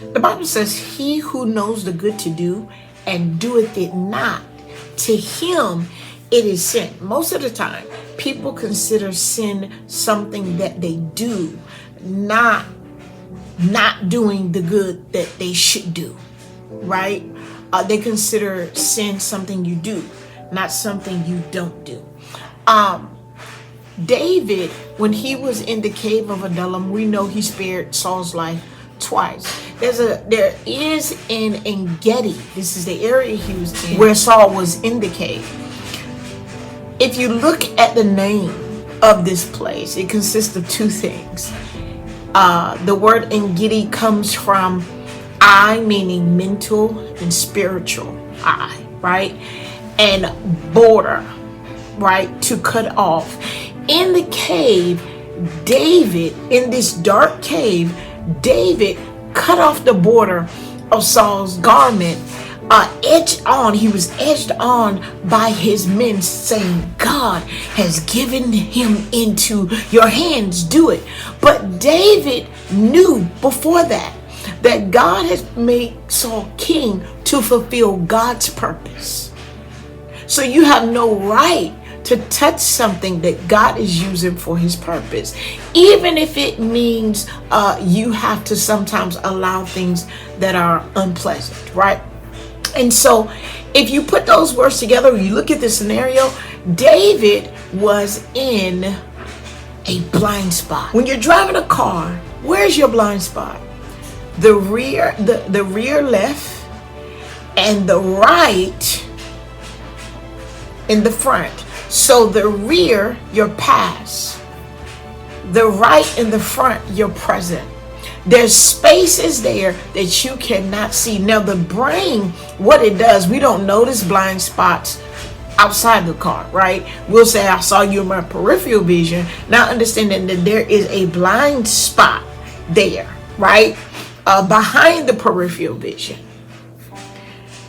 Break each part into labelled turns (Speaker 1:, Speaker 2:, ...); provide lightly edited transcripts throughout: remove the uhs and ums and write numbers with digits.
Speaker 1: The Bible says, he who knows the good to do and doeth it not, to him it is sin. Most of the time, people consider sin something that they do, not doing the good that they should do, right? They consider sin something you do, not something you don't do. David, when he was in the cave of Adullam, we know he spared Saul's life twice. There is in En-Gedi, this is the area he was in, where Saul was in the cave. If you look at the name of this place, it consists of two things. The word En-Gedi comes from eye, meaning mental and spiritual eye, right? And border, right? To cut off. In the cave, David, in this dark cave, David cut off the border of Saul's garment, he was edged on by his men, saying, God has given him into your hands, do it. But David knew before that God has made Saul king to fulfill God's purpose. So you have no right to touch something that God is using for his purpose, even if it means you have to sometimes allow things that are unpleasant, right? And so if you put those words together, you look at the scenario, David was in a blind spot. When you're driving a car, where's your blind spot? The rear, the rear left, and the right in the front. So the rear, your past. The right in the front, your present. There's spaces there that you cannot see. Now the brain, what it does, we don't notice blind spots outside the car, right? We'll say, I saw you in my peripheral vision. Now understanding that there is a blind spot there, right? Behind the peripheral vision.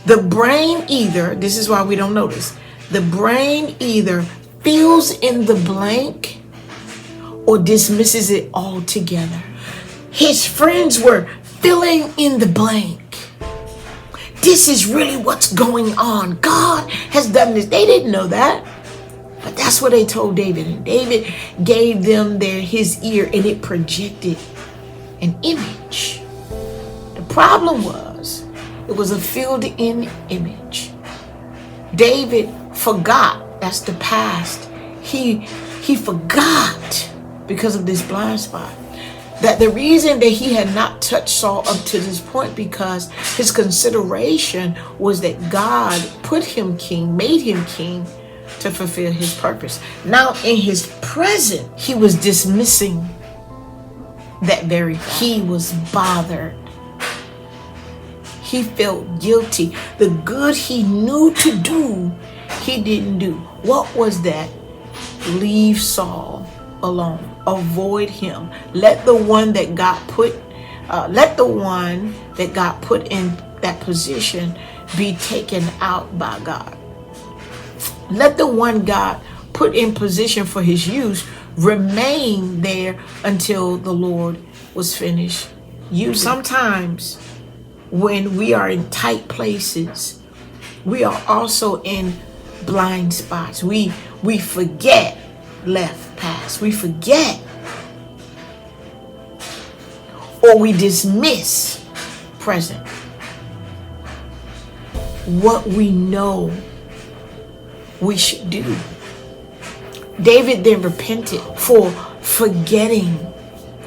Speaker 1: The brain either, this is why we don't notice, the brain either fills in the blank or dismisses it altogether. His friends were filling in the blank. This is really what's going on. God has done this. They didn't know that, but that's what they told David. And David gave them his ear, and it projected an image. The problem was, it was a filled-in image. David forgot. That's the past. He forgot because of this blind spot. That the reason that he had not touched Saul up to this point, because his consideration was that God put him king, made him king to fulfill his purpose. Now in his present, he was dismissing that very fact. He was bothered. He felt guilty. The good he knew to do, he didn't do. What was that? Leave Saul alone. Avoid him. Let the one that got put in that position be taken out by God. Let the one God put in position for his use remain there until the Lord was finished using. Sometimes when we are in tight places, we are also in blind spots. We forget left, past. We forget, or we dismiss present. What we know we should do. David then repented for forgetting,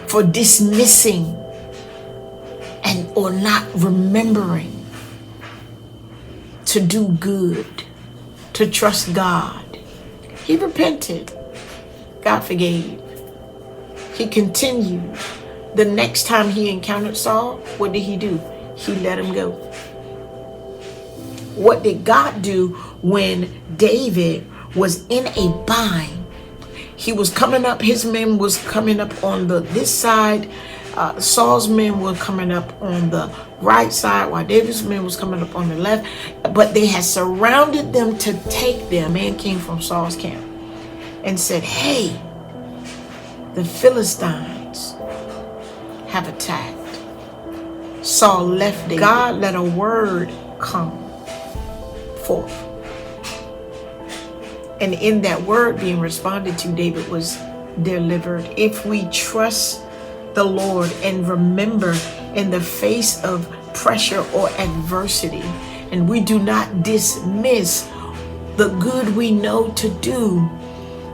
Speaker 1: for dismissing, and or not remembering to do good, to trust God. He repented. God forgave. He continued. The next time he encountered Saul, what did he do? He let him go. What did God do when David was in a bind? He was coming up, his men was coming up on this side. Saul's men were coming up on the right side, while David's men was coming up on the left. But they had surrounded them to take them. A man came from Saul's camp and said, hey, the Philistines have attacked. Saul left David. God let a word come forth. And in that word being responded to, David was delivered. If we trust the Lord and remember in the face of pressure or adversity, and we do not dismiss the good we know to do,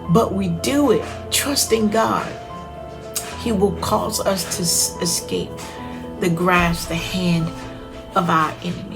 Speaker 1: but we do it trusting God, He will cause us to escape the grasp, the hand of our enemy.